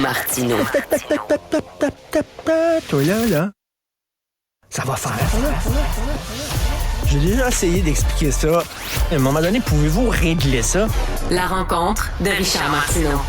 Martineau. Toi là, ça va faire. J'ai déjà essayé d'expliquer ça. À un moment donné, pouvez-vous régler ça? La rencontre de Richard Martineau.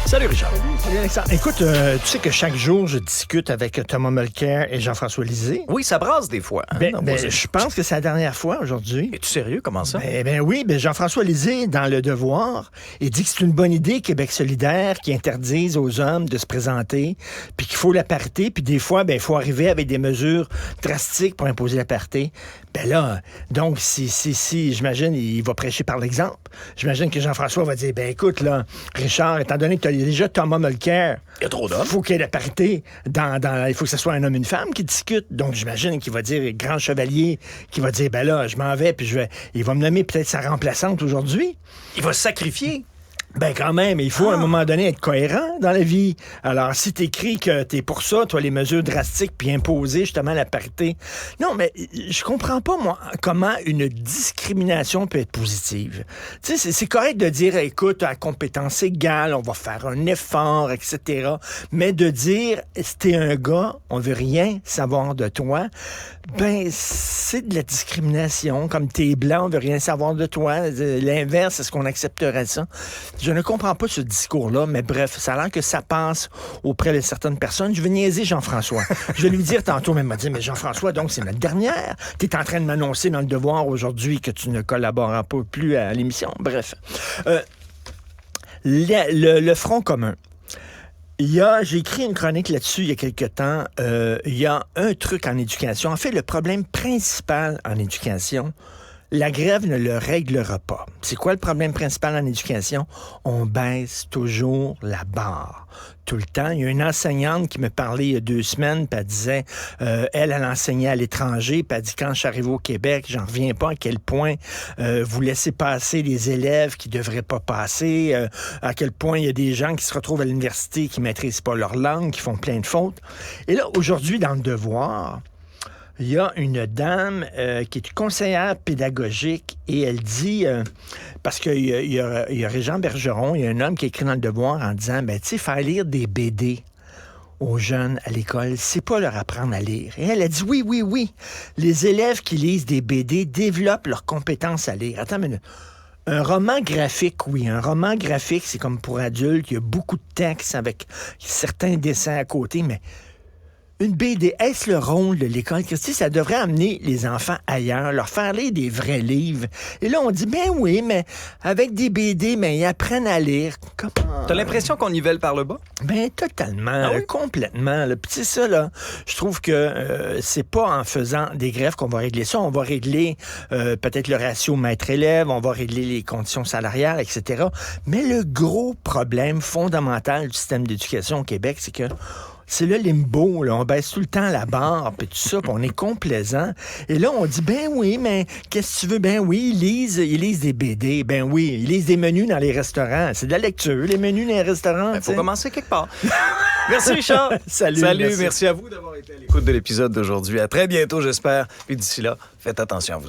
Salut Richard. Salut Alexandre. Écoute, tu sais que chaque jour, je discute avec Thomas Mulcair et Jean-François Lisée. Oui, ça brasse des fois. Hein, je pense que c'est la dernière fois aujourd'hui. Es-tu sérieux? Comment ça? Oui, Jean-François Lisée, dans Le Devoir, il dit que c'est une bonne idée, Québec solidaire, qui interdise aux hommes de se présenter, puis qu'il faut la parité, puis des fois, il faut arriver avec des mesures drastiques pour imposer la parité. Donc, si j'imagine, il va prêcher par l'exemple. J'imagine que Jean-François va dire, écoute, là, Richard, étant donné que tu as déjà Thomas Mulcair, il y a trop d'hommes. Il faut qu'il y ait la parité. Il faut que ce soit un homme et une femme qui discutent. Donc, j'imagine qu'il va dire, grand chevalier, qui va dire, je m'en vais, puis il va me nommer peut-être sa remplaçante aujourd'hui. Il va se sacrifier. Quand même, il faut à un moment donné être cohérent dans la vie. Alors, si t'écris que t'es pour ça, toi, les mesures drastiques, puis imposer justement la parité. Non, mais je comprends pas, moi, comment une discrimination peut être positive. Tu sais, c'est correct de dire, écoute, à compétence égale, on va faire un effort, etc. Mais de dire, si t'es un gars, on veut rien savoir de toi, c'est de la discrimination. Comme t'es blanc, on veut rien savoir de toi. L'inverse, est-ce qu'on accepterait ça? Je ne comprends pas ce discours-là, mais bref, ça a l'air que ça passe auprès de certaines personnes. Je vais niaiser Jean-François. Je vais lui dire tantôt, même m'a dit, mais Jean-François, donc c'est notre dernière. Tu es en train de m'annoncer dans Le Devoir aujourd'hui que tu ne collaboreras pas plus à l'émission. Bref. Le Front commun. J'ai écrit une chronique là-dessus il y a quelque temps. Il y a un truc en éducation. En fait, le problème principal en éducation, la grève ne le réglera pas. C'est quoi le problème principal en éducation? On baisse toujours la barre. Tout le temps. Il y a une enseignante qui me parlait il y a 2 semaines, puis elle disait, elle enseignait à l'étranger, puis elle dit, quand je suis arrivé au Québec, j'en reviens pas à quel point vous laissez passer des élèves qui devraient pas passer, à quel point il y a des gens qui se retrouvent à l'université qui maîtrisent pas leur langue, qui font plein de fautes. Et là, aujourd'hui, dans Le Devoir, il y a une dame qui est conseillère pédagogique et elle dit, parce qu'il y a Régent Bergeron, il y a un homme qui écrit dans Le Devoir en disant, tu sais, faire lire des BD aux jeunes à l'école, c'est pas leur apprendre à lire. Et elle a dit, oui, les élèves qui lisent des BD développent leurs compétences à lire. Attends une minute. Un roman graphique, oui. Un roman graphique, c'est comme pour adultes, il y a beaucoup de textes avec certains dessins à côté, mais une BD, est-ce le rôle de l'école? Christy, ça devrait amener les enfants ailleurs, leur faire lire des vrais livres. Et là, on dit, oui, mais avec des BD, ils apprennent à lire. Comment? T'as l'impression qu'on nivelle par le bas? Totalement, complètement. Puis c'est ça, là, je trouve que c'est pas en faisant des grèves qu'on va régler ça. On va régler peut-être le ratio maître-élève, on va régler les conditions salariales, etc. Mais le gros problème fondamental du système d'éducation au Québec, c'est que c'est le limbo, là. On baisse tout le temps la barre, puis tout ça, puis on est complaisant. Et là, on dit, oui, mais qu'est-ce que tu veux? Oui, ils lisent des BD. Oui, ils lisent des menus dans les restaurants. C'est de la lecture, les menus dans les restaurants. Il faut commencer quelque part. Merci, Richard. Salut, merci à vous d'avoir été à l'écoute de l'épisode d'aujourd'hui. À très bientôt, j'espère. Puis d'ici là, faites attention à vous.